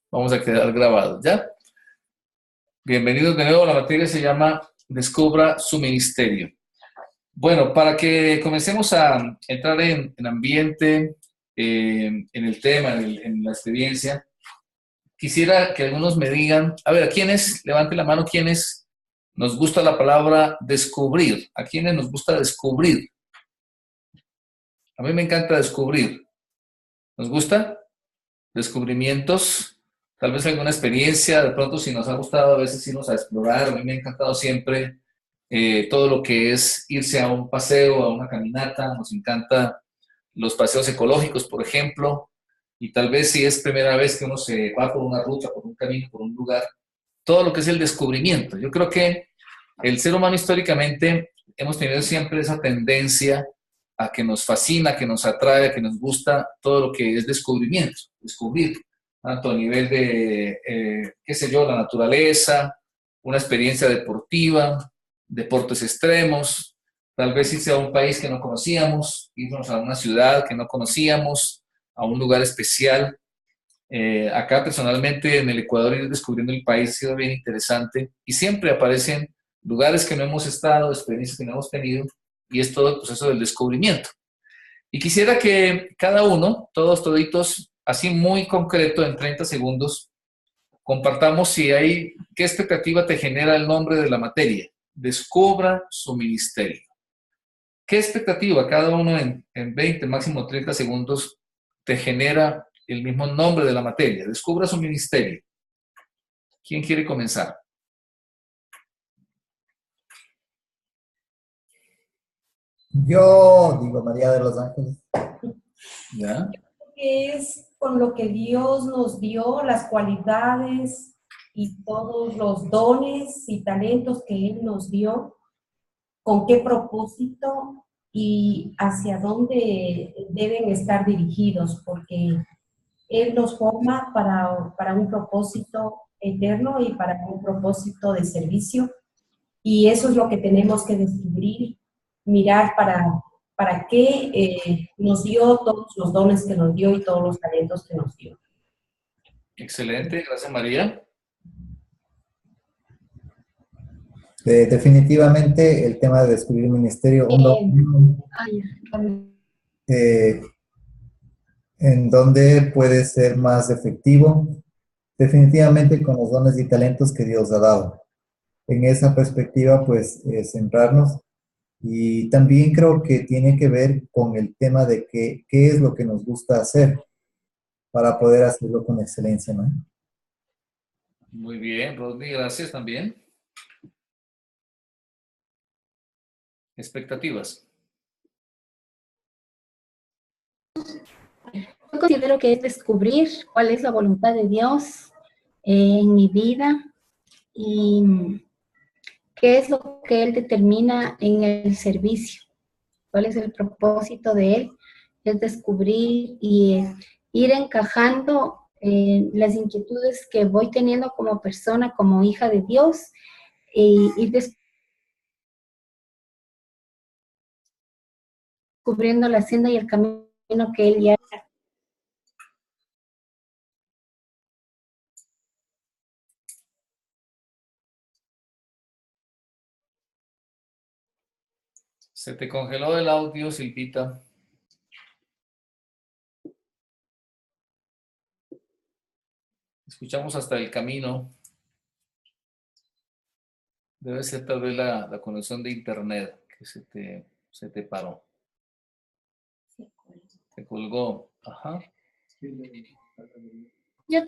Vamos a quedar grabados, ¿ya? Bienvenidos de nuevo. La materia se llama Descubra su ministerio. Bueno, para que comencemos a entrar en ambiente, en el tema, en la experiencia, quisiera que algunos me digan, a ver, ¿a quiénes, levante la mano, quiénes nos gusta la palabra descubrir? ¿A quiénes nos gusta descubrir? A mí me encanta descubrir. ¿Nos gusta? Descubrimientos, tal vez alguna experiencia, de pronto si nos ha gustado a veces irnos a explorar. A mí me ha encantado siempre todo lo que es irse a un paseo, a una caminata. Nos encanta los paseos ecológicos, por ejemplo, y tal vez si es primera vez que uno se va por una ruta, por un camino, por un lugar, todo lo que es el descubrimiento. Yo creo que el ser humano históricamente hemos tenido siempre esa tendencia a que nos fascina, que nos atrae, que nos gusta todo lo que es descubrimiento, descubrir, tanto a nivel de, qué sé yo, la naturaleza, una experiencia deportiva, deportes extremos, tal vez irse a un país que no conocíamos, irnos a una ciudad que no conocíamos, a un lugar especial. Acá personalmente en el Ecuador ir descubriendo el país ha sido bien interesante y siempre aparecen lugares que no hemos estado, experiencias que no hemos tenido y es todo el proceso del descubrimiento. Y quisiera que cada uno, todos toditos, así muy concreto en 30 segundos, compartamos si hay, qué expectativa te genera el nombre de la materia. Descubra su ministerio. ¿Qué expectativa cada uno en 20, máximo 30 segundos te genera el mismo nombre de la materia? Descubra su ministerio. ¿Quién quiere comenzar? Yo digo María de los Ángeles. ¿Ya? Es con lo que Dios nos dio, las cualidades y todos los dones y talentos que Él nos dio, con qué propósito y hacia dónde deben estar dirigidos, porque Él nos forma para un propósito eterno y para un propósito de servicio, y eso es lo que tenemos que descubrir, mirar para qué nos dio todos los dones que nos dio y todos los talentos que nos dio. Excelente, gracias María. Definitivamente el tema de descubrir ministerio, eh, en donde puede ser más efectivo, definitivamente con los dones y talentos que Dios ha dado. En esa perspectiva, pues, centrarnos. Y también creo que tiene que ver con el tema de qué es lo que nos gusta hacer para poder hacerlo con excelencia, ¿no? Muy bien, Rodney, gracias también. Expectativas. Yo considero que es descubrir cuál es la voluntad de Dios en mi vida y qué es lo que Él determina en el servicio, cuál es el propósito de Él. Es descubrir y ir encajando las inquietudes que voy teniendo como persona, como hija de Dios, y ir descubriendo la senda y el camino que Él ya. Se te congeló el audio, Silvita. Escuchamos hasta el camino. Debe ser tal vez la conexión de internet que se te paró. Se colgó. Ajá. Yo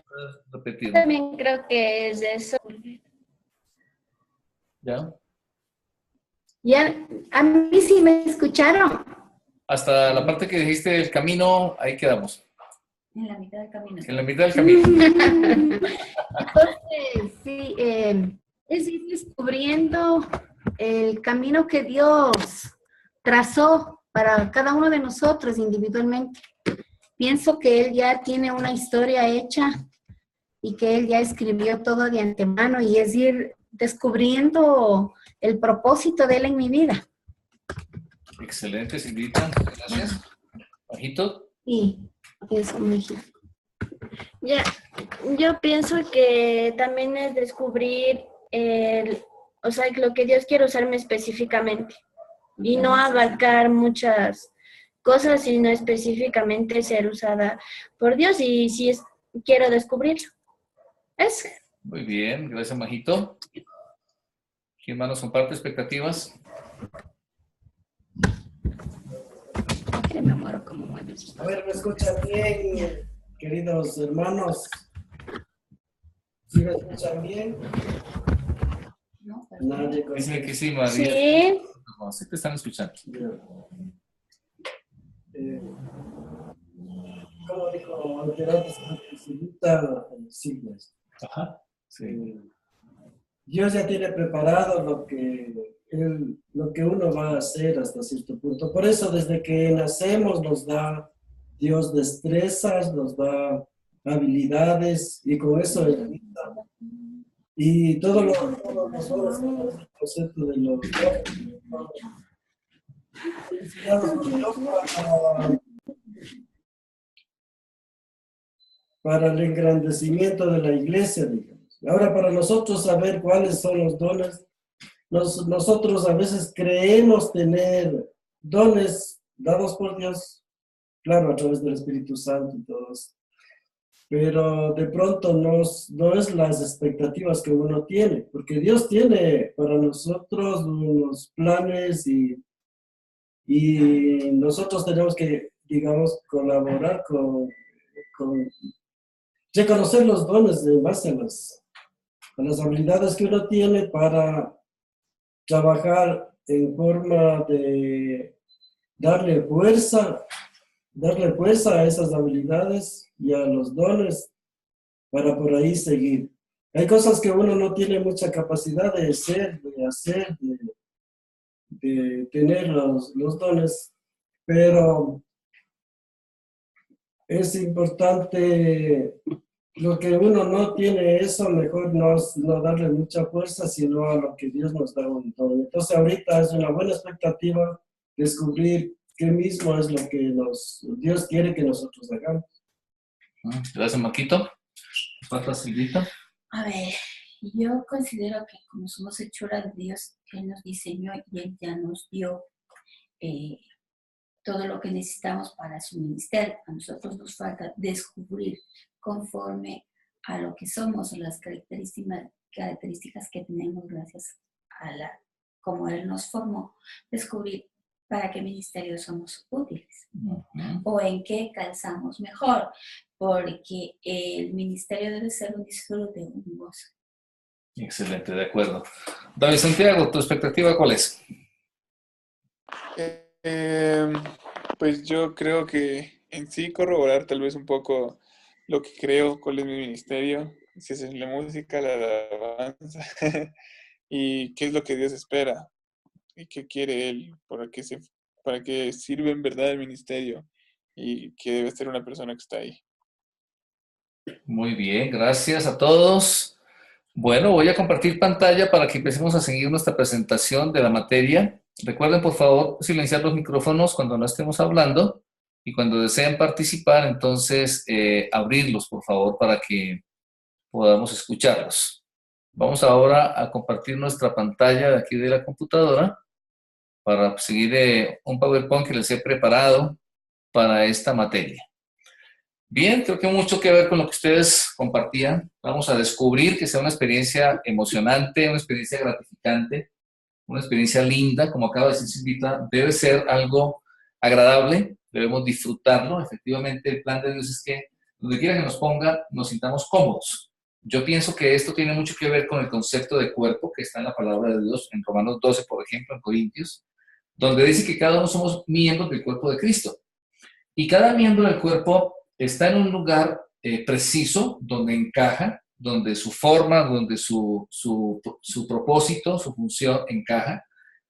Repetir. también creo que es eso. ¿Ya? Ya, a mí sí me escucharon. Hasta la parte que dijiste del camino, ahí quedamos. En la mitad del camino. En la mitad del camino. Entonces, sí, es ir descubriendo el camino que Dios trazó para cada uno de nosotros individualmente. Pienso que Él ya tiene una historia hecha y que Él ya escribió todo de antemano, y es ir descubriendo el propósito de Él en mi vida. Excelente, Silvita. Gracias. Bajito. Sí, eso me dije. Ya, Yo pienso que también es descubrir o sea, lo que Dios quiere usarme específicamente y no abarcar muchas cosas, sino específicamente ser usada por Dios y si quiero descubrirlo. Es. Muy bien, gracias, Majito. ¿Quién más nos comparte expectativas? Me muero como mueve. A ver, ¿me escuchan bien, queridos hermanos? ¿Sí me escuchan bien? Nadie Dicen que sí, María. Sí. No, sí te están escuchando. Como dijo antes, facilita siglos. Ajá. Sí. Dios ya tiene preparado lo que uno va a hacer hasta cierto punto. Por eso, desde que nacemos, nos da Dios destrezas, nos da habilidades, y con eso es vida. Y todo los concepto de los para el engrandecimiento de la iglesia, digamos. Ahora, para nosotros saber cuáles son los dones, nosotros a veces creemos tener dones dados por Dios, claro, a través del Espíritu Santo y todo eso. Pero de pronto no es las expectativas que uno tiene, porque Dios tiene para nosotros unos planes y nosotros tenemos que, digamos, colaborar con reconocer los dones en base a las habilidades que uno tiene para trabajar en forma de darle fuerza a esas habilidades y a los dones para por ahí seguir. Hay cosas que uno no tiene mucha capacidad de hacer, de tener los dones, pero es importante, lo que uno no tiene eso, mejor no darle mucha fuerza, sino a lo que Dios nos da un don. Entonces ahorita es una buena expectativa descubrir qué mismo es lo que Dios quiere que nosotros hagamos. Gracias, Marquito. ¿Falta Silvita? A ver, yo considero que como somos hechura de Dios, Él nos diseñó y Él ya nos dio todo lo que necesitamos para su ministerio. A nosotros nos falta descubrir conforme a lo que somos, las características que tenemos gracias a como Él nos formó, descubrir para qué ministerio somos útiles o en qué calzamos mejor, porque el ministerio debe ser un disfrute, un gozo. Excelente, de acuerdo. David Santiago, ¿tu expectativa cuál es? Pues yo creo que en sí corroborar tal vez un poco lo que creo, cuál es mi ministerio, si es la música, la alabanza, y qué es lo que Dios espera, y qué quiere Él, para que sirva en verdad el ministerio, y que debe ser una persona que está ahí. Muy bien, gracias a todos. Bueno, voy a compartir pantalla para que empecemos a seguir nuestra presentación de la materia. Recuerden, por favor, silenciar los micrófonos cuando no estemos hablando y cuando deseen participar, entonces abrirlos, por favor, para que podamos escucharlos. Vamos ahora a compartir nuestra pantalla de aquí de la computadora para seguir un PowerPoint que les he preparado para esta materia. Bien, creo que mucho que ver con lo que ustedes compartían. Vamos a descubrir que sea una experiencia emocionante, una experiencia gratificante, una experiencia linda, como acaba de decir Silvita, debe ser algo agradable, debemos disfrutarlo. Efectivamente, el plan de Dios es que donde quiera que nos ponga, nos sintamos cómodos. Yo pienso que esto tiene mucho que ver con el concepto de cuerpo que está en la palabra de Dios, en Romanos 12, por ejemplo, en Corintios, donde dice que cada uno somos miembros del cuerpo de Cristo. Y cada miembro del cuerpo está en un lugar preciso donde encaja, donde su forma, donde su propósito, su función encaja,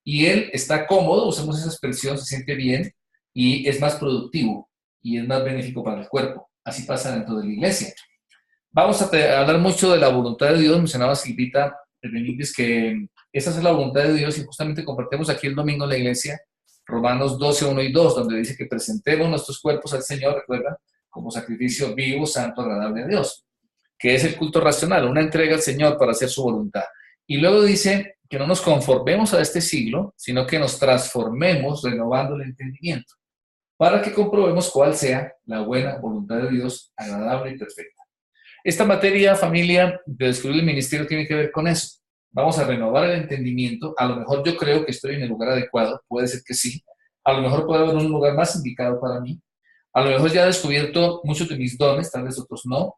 y él está cómodo, usemos esa expresión, se siente bien, y es más productivo, y es más benéfico para el cuerpo. Así pasa dentro de la iglesia. Vamos a hablar mucho de la voluntad de Dios, mencionaba Silvita Benítez que esa es la voluntad de Dios, y justamente compartimos aquí el domingo en la iglesia, Romanos 12, 1 y 2, donde dice que presentemos nuestros cuerpos al Señor, recuerda, como sacrificio vivo, santo, agradable a Dios. que es el culto racional, una entrega al Señor para hacer su voluntad. Y luego dice que no nos conformemos a este siglo, sino que nos transformemos renovando el entendimiento, para que comprobemos cuál sea la buena voluntad de Dios, agradable y perfecta. Esta materia, familia, de descubrir el ministerio tiene que ver con eso. Vamos a renovar el entendimiento. A lo mejor yo creo que estoy en el lugar adecuado, puede ser que sí. A lo mejor puede haber un lugar más indicado para mí. A lo mejor ya he descubierto muchos de mis dones, tal vez otros no.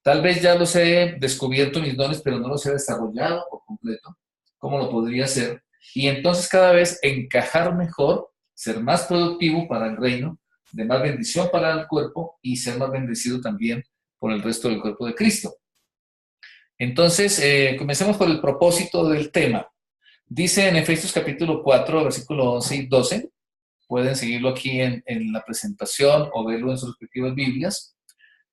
Tal vez ya los he descubierto mis dones, pero no los he desarrollado por completo, como lo podría hacer. Y entonces cada vez encajar mejor, ser más productivo para el reino, de más bendición para el cuerpo y ser más bendecido también por el resto del cuerpo de Cristo. Entonces, comencemos por el propósito del tema. Dice en Efesios capítulo 4, versículo 11 y 12, pueden seguirlo aquí en la presentación o verlo en sus respectivas Biblias.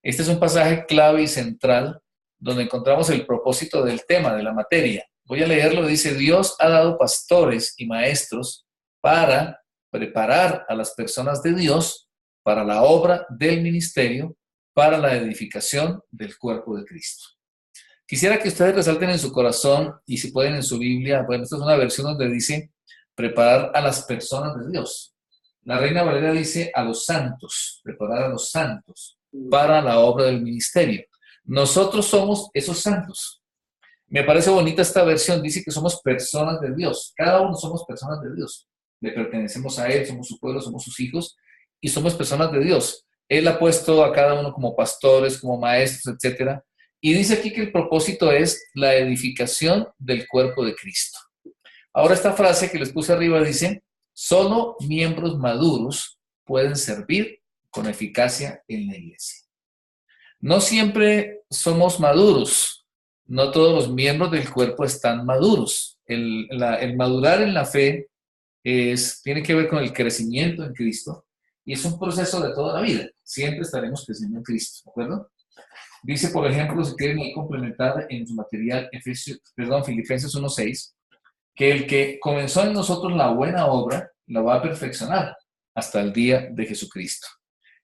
Este es un pasaje clave y central donde encontramos el propósito del tema, de la materia. Voy a leerlo, dice: Dios ha dado pastores y maestros para preparar a las personas de Dios para la obra del ministerio, para la edificación del cuerpo de Cristo. Quisiera que ustedes resalten en su corazón, y si pueden en su Biblia, bueno, esta es una versión donde dice preparar a las personas de Dios. La Reina Valera dice a los santos, preparar a los santos para la obra del ministerio. Nosotros somos esos santos. Me parece bonita esta versión, dice que somos personas de Dios. Cada uno somos personas de Dios. Le pertenecemos a Él, somos su pueblo, somos sus hijos y somos personas de Dios. Él ha puesto a cada uno como pastores, como maestros, etc. Y dice aquí que el propósito es la edificación del cuerpo de Cristo. Ahora esta frase que les puse arriba dice: solo miembros maduros pueden servir con eficacia en la iglesia. No siempre somos maduros. No todos los miembros del cuerpo están maduros. El madurar en la fe tiene que ver con el crecimiento en Cristo y es un proceso de toda la vida. Siempre estaremos creciendo en Cristo, ¿de acuerdo? Dice, por ejemplo, si quieren complementar en su material, Filipenses 1:6, que el que comenzó en nosotros la buena obra la va a perfeccionar hasta el día de Jesucristo.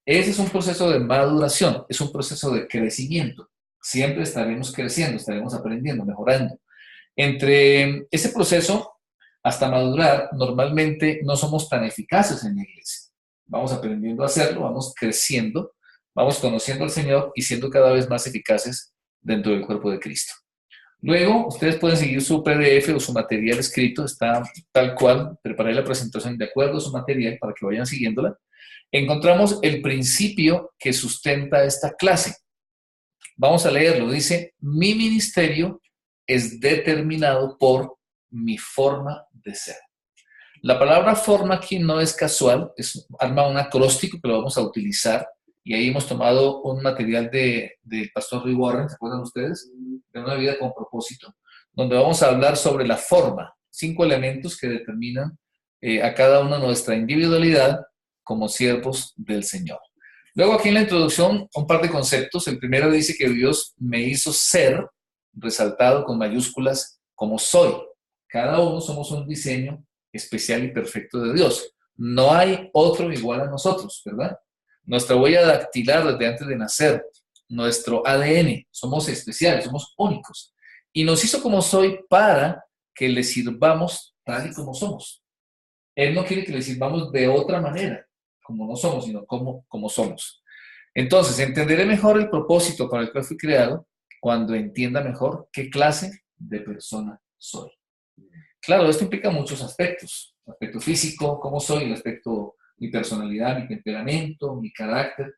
Ese es un proceso de maduración, es un proceso de crecimiento. Siempre estaremos creciendo, estaremos aprendiendo, mejorando. Entre ese proceso hasta madurar, normalmente no somos tan eficaces en la iglesia. Vamos aprendiendo a hacerlo, vamos creciendo, vamos conociendo al Señor y siendo cada vez más eficaces dentro del cuerpo de Cristo. Luego, ustedes pueden seguir su PDF o su material escrito, está tal cual, preparé la presentación de acuerdo a su material para que vayan siguiéndola. Encontramos el principio que sustenta esta clase. Vamos a leerlo, dice: mi ministerio es determinado por mi forma de ser. La palabra forma aquí no es casual, arma un acróstico que lo vamos a utilizar, y ahí hemos tomado un material del pastor Rick Warren, ¿se acuerdan ustedes? De una vida con propósito, donde vamos a hablar sobre la forma, 5 elementos que determinan a cada uno nuestra individualidad como siervos del Señor. Luego aquí en la introducción un par de conceptos. El primero dice que Dios me hizo ser, resaltado con mayúsculas, como soy. Cada uno somos un diseño especial y perfecto de Dios. No hay otro igual a nosotros, ¿verdad? Nuestra huella dactilar desde antes de nacer, nuestro ADN, somos especiales, somos únicos. Y nos hizo como soy para que le sirvamos tal y como somos. Él no quiere que le sirvamos de otra manera, como no somos, sino como somos. Entonces, entenderé mejor el propósito para el cual fui creado cuando entienda mejor qué clase de persona soy. Claro, esto implica muchos aspectos. El aspecto físico, cómo soy, el aspecto, mi personalidad, mi temperamento, mi carácter.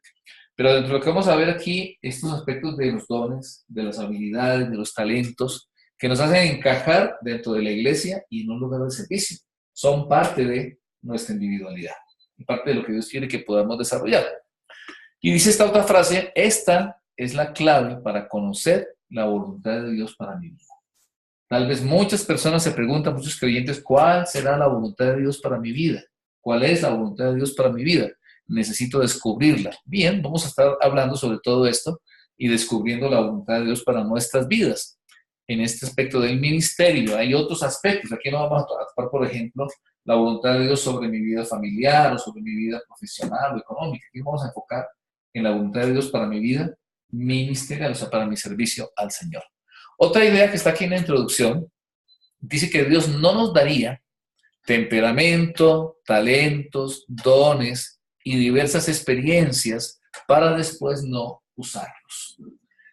Pero dentro de lo que vamos a ver aquí, estos aspectos de los dones, de las habilidades, de los talentos, que nos hacen encajar dentro de la iglesia y en un lugar de servicio. Son parte de nuestra individualidad y parte de lo que Dios quiere que podamos desarrollar. Y dice esta otra frase: esta es la clave para conocer la voluntad de Dios para mi vida. Tal vez muchas personas se preguntan, muchos creyentes, ¿cuál será la voluntad de Dios para mi vida? ¿Cuál es la voluntad de Dios para mi vida? Necesito descubrirla. Bien, vamos a estar hablando sobre todo esto y descubriendo la voluntad de Dios para nuestras vidas. En este aspecto del ministerio hay otros aspectos. Aquí no vamos a tratar, por ejemplo, la voluntad de Dios sobre mi vida familiar o sobre mi vida profesional o económica. Aquí vamos a enfocar en la voluntad de Dios para mi vida ministerial, o sea, para mi servicio al Señor. Otra idea que está aquí en la introducción dice que Dios no nos daría temperamento, talentos, dones y diversas experiencias para después no usarlos.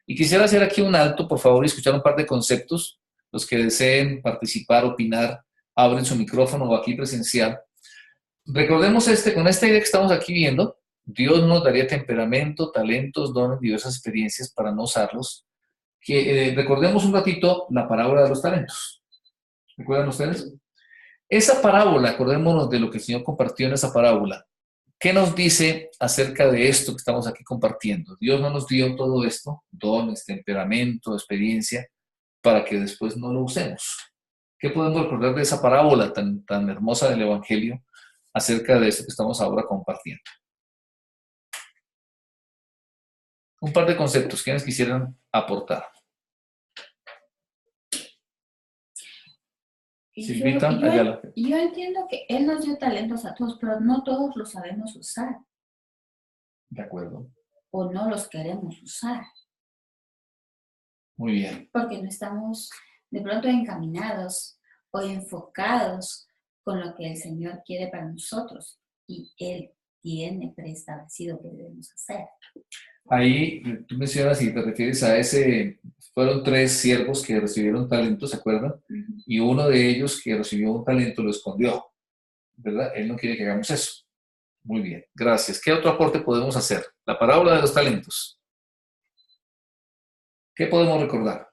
Y quisiera hacer aquí un alto, por favor, y escuchar un par de conceptos. Los que deseen participar, opinar, abren su micrófono o aquí presencial. Recordemos con esta idea que estamos aquí viendo, Dios nos daría temperamento, talentos, dones, diversas experiencias para no usarlos. Recordemos un ratito la parábola de los talentos. ¿Recuerdan ustedes? Esa parábola, acordémonos de lo que el Señor compartió en esa parábola. ¿Qué nos dice acerca de esto que estamos aquí compartiendo? Dios no nos dio todo esto, dones, temperamento, experiencia, para que después no lo usemos. ¿Qué podemos recordar de esa parábola tan hermosa del Evangelio acerca de esto que estamos ahora compartiendo? Un par de conceptos, ¿quiénes quisieran aportar? Silvita, Ayala. Yo entiendo que Él nos dio talentos a todos, pero no todos los sabemos usar. De acuerdo. O no los queremos usar. Muy bien. Porque no estamos de pronto encaminados o enfocados con lo que el Señor quiere para nosotros. Y Él tiene preestablecido que debemos hacer. Ahí tú mencionas y te refieres a fueron 3 siervos que recibieron talento, ¿se acuerdan? Y uno de ellos que recibió un talento lo escondió, ¿verdad? Él no quiere que hagamos eso. Muy bien, gracias. ¿Qué otro aporte podemos hacer? La parábola de los talentos. ¿Qué podemos recordar?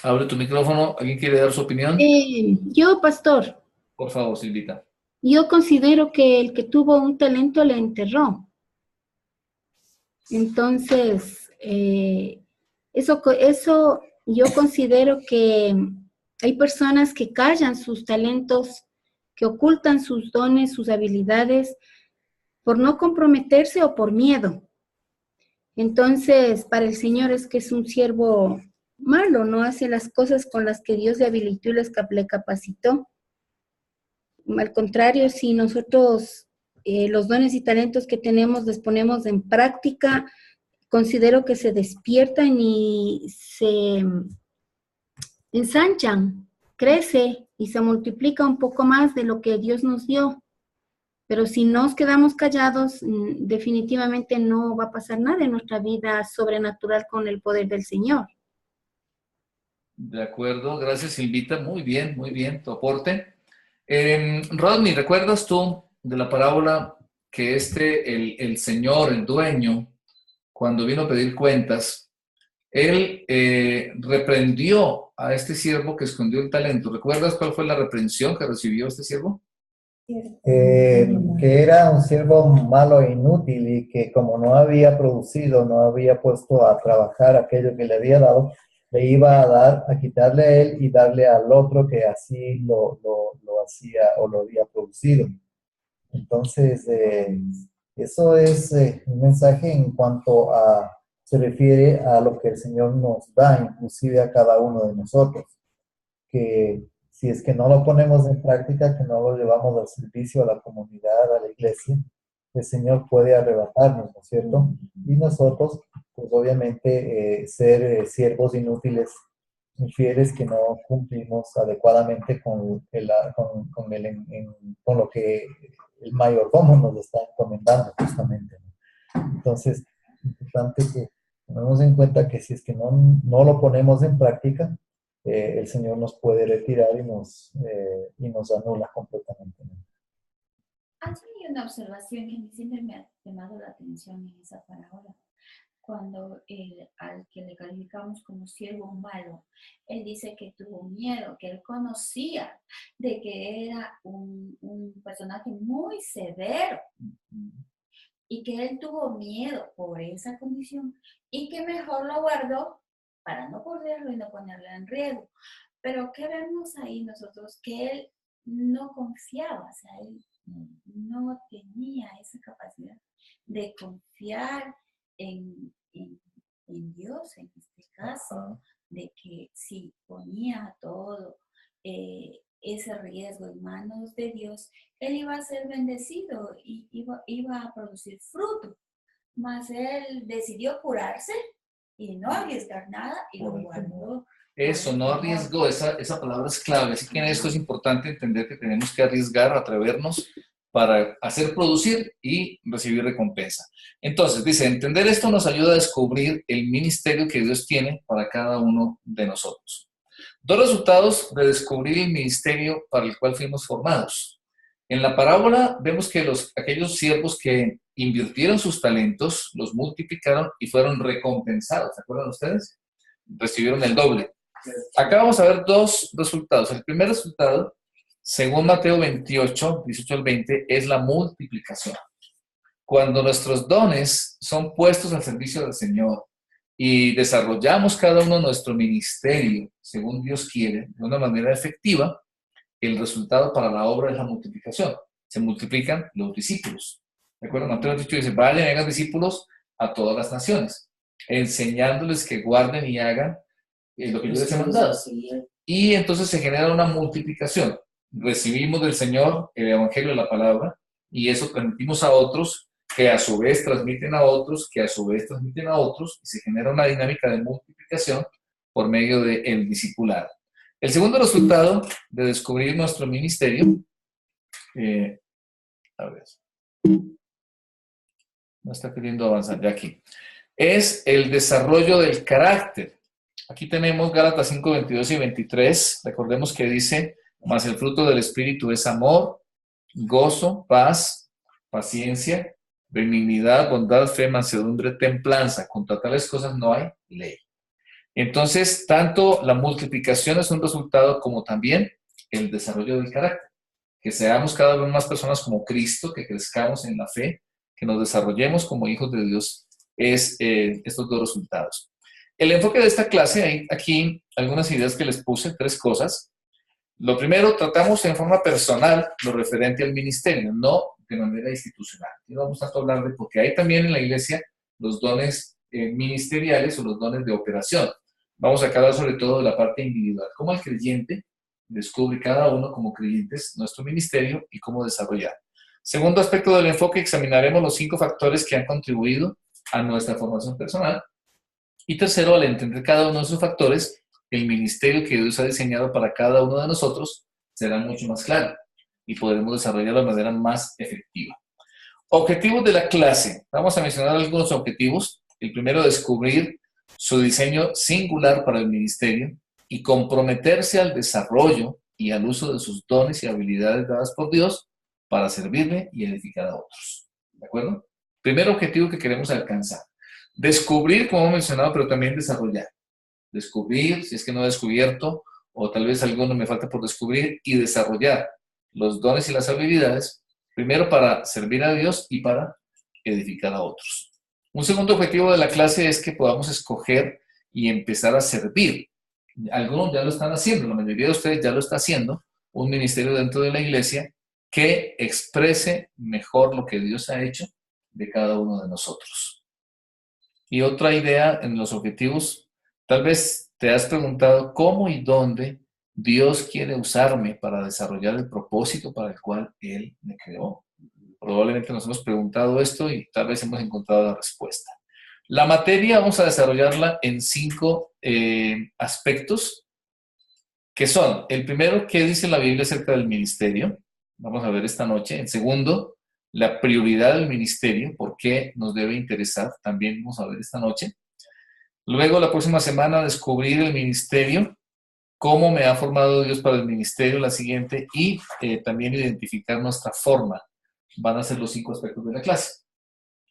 Abre tu micrófono. ¿Alguien quiere dar su opinión? Yo, pastor. Por favor, Silvita. Yo considero que el que tuvo un talento le enterró. Entonces, eso yo considero que hay personas que callan sus talentos, que ocultan sus dones, sus habilidades, por no comprometerse o por miedo. Entonces, para el Señor es que es un siervo malo, no hace las cosas con las que Dios le habilitó y le capacitó. Al contrario, si nosotros los dones y talentos que tenemos los ponemos en práctica, considero que se despiertan y se ensanchan, crece y se multiplica un poco más de lo que Dios nos dio. Pero si nos quedamos callados, definitivamente no va a pasar nada en nuestra vida sobrenatural con el poder del Señor. De acuerdo, gracias Silvita, muy bien, tu aporte. Rodney, ¿recuerdas tú de la parábola que el señor, el dueño, cuando vino a pedir cuentas, él reprendió a este siervo que escondió el talento? ¿Recuerdas cuál fue la reprensión que recibió este siervo? Que era un siervo malo e inútil y que como no había producido, no había puesto a trabajar aquello que le había dado, le iba a quitarle a él y darle al otro que así lo hacía o lo había producido. Entonces, eso es un mensaje en cuanto se refiere a lo que el Señor nos da, inclusive a cada uno de nosotros, que si es que no lo ponemos en práctica, que no lo llevamos al servicio, a la comunidad, a la iglesia, el Señor puede arrebatarnos, ¿no es cierto? Y nosotros, pues obviamente, ser siervos inútiles, infieles que no cumplimos adecuadamente con lo que el mayordomo nos está encomendando justamente, ¿no? Entonces, es importante que tomemos en cuenta que si es que no lo ponemos en práctica, el Señor nos puede retirar y nos anula completamente, ¿no? Hay una observación que a mí siempre me ha llamado la atención en esa parábola. Cuando al que le calificamos como siervo malo, él dice que tuvo miedo, que él conocía de que era un personaje muy severo y que él tuvo miedo por esa condición y que mejor lo guardó para no perderlo y no ponerlo en riesgo. Pero ¿qué vemos ahí nosotros? Que él no confiaba, o sea, él no tenía esa capacidad de confiar en Dios, en este caso, de que si ponía todo ese riesgo en manos de Dios, él iba a ser bendecido y iba a producir fruto. Mas él decidió curarse y no arriesgar nada y lo guardó. Eso, no arriesgó, esa palabra es clave. Así que en esto es importante entender que tenemos que arriesgar, atrevernos para hacer producir y recibir recompensa. Entonces, dice, entender esto nos ayuda a descubrir el ministerio que Dios tiene para cada uno de nosotros. Dos resultados de descubrir el ministerio para el cual fuimos formados. En la parábola vemos que aquellos siervos que invirtieron sus talentos, los multiplicaron y fueron recompensados. ¿Se acuerdan ustedes? Recibieron el doble. Acá vamos a ver dos resultados. El primer resultado, según Mateo 28, 18 al 20, es la multiplicación. Cuando nuestros dones son puestos al servicio del Señor y desarrollamos cada uno nuestro ministerio, según Dios quiere, de una manera efectiva, el resultado para la obra es la multiplicación. Se multiplican los discípulos. ¿De acuerdo? Mateo 28 dice, vayan y hagan discípulos a todas las naciones, enseñándoles que guarden y hagan lo que yo les he mandado. Y entonces se genera una multiplicación. Recibimos del Señor el Evangelio de la palabra y eso transmitimos a otros, que a su vez transmiten a otros, que a su vez transmiten a otros, y se genera una dinámica de multiplicación por medio del discipulado. El segundo resultado de descubrir nuestro ministerio, a ver, no está queriendo avanzar ya aquí, es el desarrollo del carácter. Aquí tenemos Gálatas 5, 22 y 23. Recordemos que dice, mas el fruto del Espíritu es amor, gozo, paz, paciencia, benignidad, bondad, fe, mansedumbre, templanza. Contra tales cosas no hay ley. Entonces, tanto la multiplicación es un resultado como también el desarrollo del carácter. Que seamos cada vez más personas como Cristo, que crezcamos en la fe, que nos desarrollemos como hijos de Dios, es estos dos resultados. El enfoque de esta clase, hay aquí algunas ideas que les puse, 3 cosas. Lo primero, tratamos en forma personal lo referente al ministerio, no de manera institucional. Y no vamos tanto a hablar de, porque hay también en la iglesia los dones ministeriales o los dones de operación. Vamos a hablar sobre todo de la parte individual, cómo el creyente descubre cada uno como creyentes nuestro ministerio y cómo desarrollar. Segundo aspecto del enfoque, examinaremos los 5 factores que han contribuido a nuestra formación personal. Y tercero, al entender cada uno de esos factores, el ministerio que Dios ha diseñado para cada uno de nosotros será mucho más claro y podremos desarrollarlo de manera más efectiva. Objetivos de la clase. Vamos a mencionar algunos objetivos. El primero, descubrir su diseño singular para el ministerio y comprometerse al desarrollo y al uso de sus dones y habilidades dadas por Dios para servirle y edificar a otros. ¿De acuerdo? Primer objetivo que queremos alcanzar. Descubrir, como hemos mencionado, pero también desarrollar. Descubrir, si es que no he descubierto, o tal vez alguno me falta por descubrir, y desarrollar los dones y las habilidades, primero para servir a Dios y para edificar a otros. Un segundo objetivo de la clase es que podamos escoger y empezar a servir. Algunos ya lo están haciendo, la mayoría de ustedes ya lo está haciendo, un ministerio dentro de la iglesia que exprese mejor lo que Dios ha hecho de cada uno de nosotros. Y otra idea en los objetivos, tal vez te has preguntado cómo y dónde Dios quiere usarme para desarrollar el propósito para el cual Él me creó. Probablemente nos hemos preguntado esto y tal vez hemos encontrado la respuesta. La materia vamos a desarrollarla en 5 aspectos, que son, el primero, ¿qué dice la Biblia acerca del ministerio? Vamos a ver esta noche. En segundo, la prioridad del ministerio, por qué nos debe interesar, también vamos a ver esta noche. Luego, la próxima semana, descubrir el ministerio, cómo me ha formado Dios para el ministerio, la siguiente, y también identificar nuestra forma. Van a ser los 5 aspectos de la clase.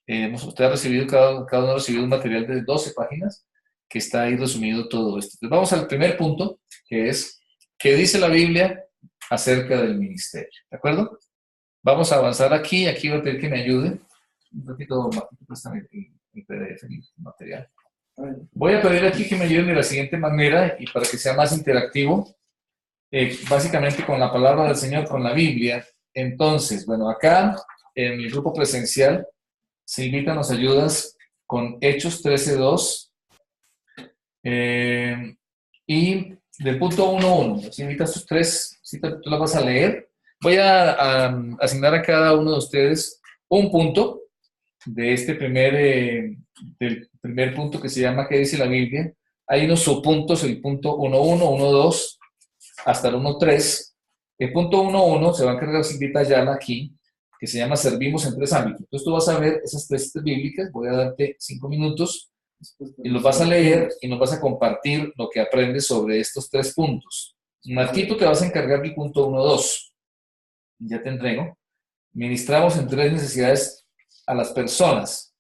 Usted ha recibido, cada uno ha recibido un material de 12 páginas que está ahí resumido todo esto. Entonces, vamos al primer punto, que es, ¿qué dice la Biblia acerca del ministerio? ¿De acuerdo? Vamos a avanzar aquí. Aquí voy a pedir que me ayude. Un ratito, Martito, préstame el PDF, el material. Voy a pedir aquí que me ayuden de la siguiente manera y para que sea más interactivo, básicamente con la palabra del Señor, con la Biblia. Entonces, bueno, acá en el grupo presencial, Silvita, nos ayudas con Hechos 13:2 y del punto 1:1. Silvita, estos 3 Tú la vas a leer. Voy a asignar a cada uno de ustedes un punto de este del primer punto que se llama ¿qué dice la Biblia? Hay unos subpuntos, el punto 1.1, 1.2, hasta el 1.3. El punto 1.1 se va a encargar Silvita Ayala aquí, que se llama Servimos en 3 ámbitos. Entonces tú vas a ver esas 3 citas bíblicas, voy a darte 5 minutos y los vas a leer y nos vas a compartir lo que aprendes sobre estos 3 puntos. Marquito, te vas a encargar del punto 1.2. Ya te entrego. Ministramos en 3 necesidades a las personas.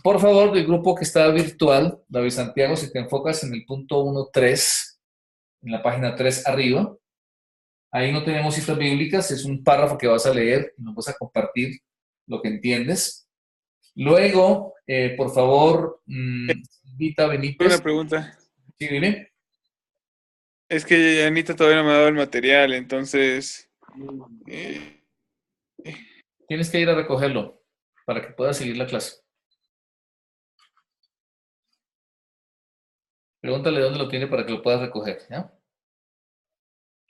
Por favor, del grupo que está virtual, David Santiago, si te enfocas en el punto 1.3, en la página 3 arriba, ahí no tenemos citas bíblicas, es un párrafo que vas a leer y nos vas a compartir lo que entiendes. Luego, por favor, Vita Benítez. Una pregunta. Sí, dime. Es que Anita todavía no me ha dado el material, entonces... Tienes que ir a recogerlo para que puedas seguir la clase. Pregúntale dónde lo tiene para que lo puedas recoger, ¿ya?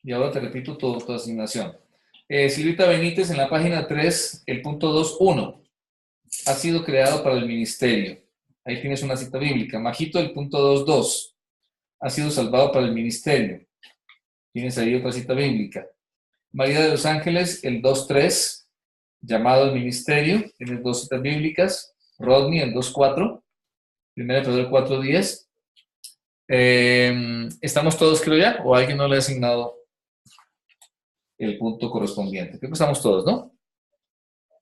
Y ahora te repito tu asignación. Silvita Benítez, en la página 3, el punto 2.1. Ha sido creado para el ministerio. Ahí tienes una cita bíblica. Majito, el punto 2.2. Ha sido salvado para el ministerio. Tienes ahí otra cita bíblica. María de los Ángeles, el 2.3. Llamado al ministerio. Tienes 2 citas bíblicas. Rodney, el 2.4. 1 Pedro 4.10. ¿Estamos todos, creo ya? ¿O alguien no le ha asignado el punto correspondiente? Creo que estamos todos, ¿no?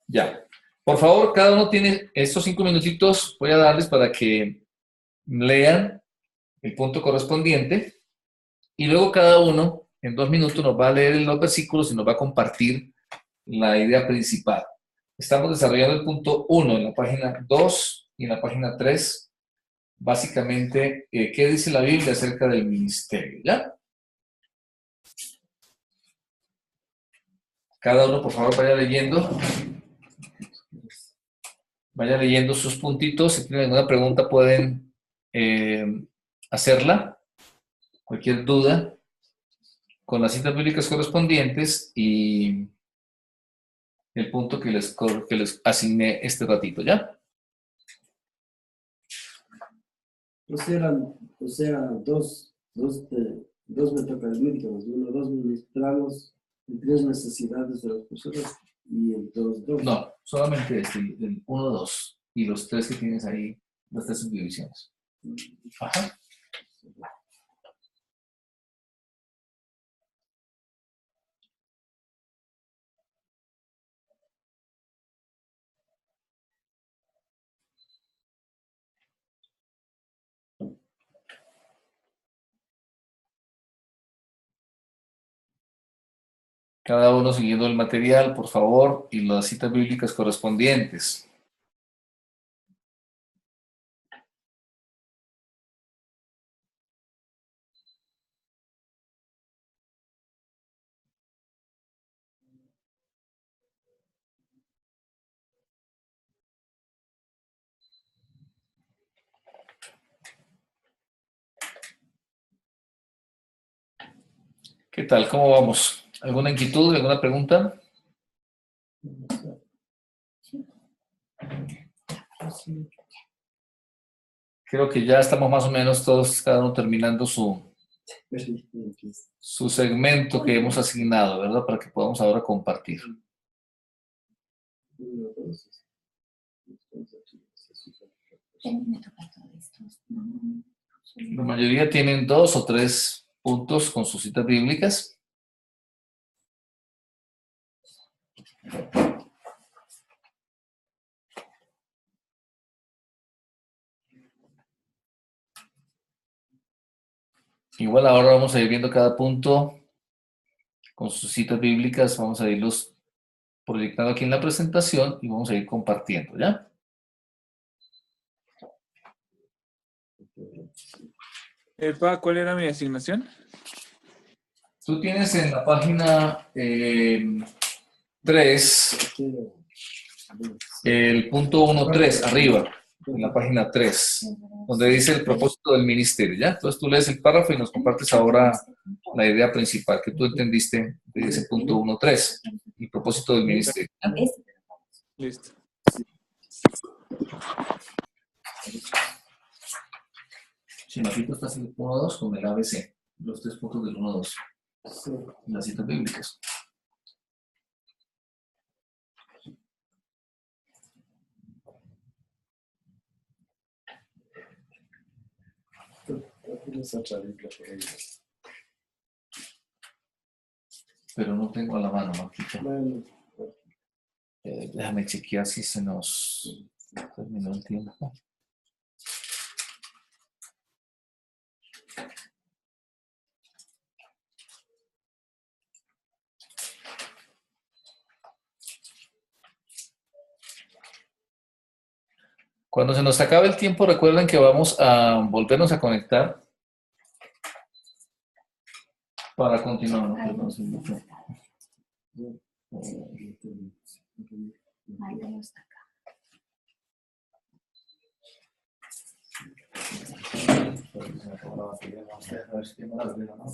Ya. Por favor, cada uno tiene estos 5 minutitos. Voy a darles para que lean el punto correspondiente. Y luego cada uno, en 2 minutos, nos va a leer los versículos y nos va a compartir la idea principal. Estamos desarrollando el punto 1 en la página 2 y en la página 3. Básicamente, ¿qué dice la Biblia acerca del ministerio? ¿Ya? Cada uno, por favor, vaya leyendo. Vaya leyendo sus puntitos. Si tienen alguna pregunta, pueden hacerla. Cualquier duda, con las citas bíblicas correspondientes y el punto que les asigné este ratito, ¿ya? O sea, dos me toca el micro, dos ministramos en 3 necesidades de las personas y el 2. No, solamente el 1, 2 y los 3 que tienes ahí, las 3 subdivisiones. Ajá. Cada uno siguiendo el material, por favor, y las citas bíblicas correspondientes. ¿Qué tal? ¿Cómo vamos? ¿Alguna inquietud? ¿Alguna pregunta? Creo que ya estamos más o menos todos, cada uno terminando su segmento que hemos asignado, ¿verdad? Para que podamos ahora compartir. La mayoría tienen 2 o 3 puntos con sus citas bíblicas. Igual ahora vamos a ir viendo cada punto con sus citas bíblicas, vamos a irlos proyectando aquí en la presentación y vamos a ir compartiendo, ¿ya? ¿Cuál era mi asignación? Tú tienes en la página 3 el punto 1.3 arriba. en la página 3, donde dice el propósito del ministerio, ¿ya? Entonces tú lees el párrafo y nos compartes ahora la idea principal que tú entendiste de ese punto 1.3, el propósito del ministerio. ¿Ya? Listo. Si Mapito estás en el 1.2 con el ABC, los 3 puntos del 1.2, Sí. las citas bíblicas. Tienes otra Biblia por ahí. Pero no tengo a la mano, Mapito. Bueno, Déjame chequear si se nos terminó el tiempo. Cuando se nos acabe el tiempo, recuerden que vamos a volvernos a conectar para continuar. ¿No? Perdón, sí, mucho. Mándalo hasta acá. Se me acabó la batería, vamos a ver si tengo la batería, ¿no?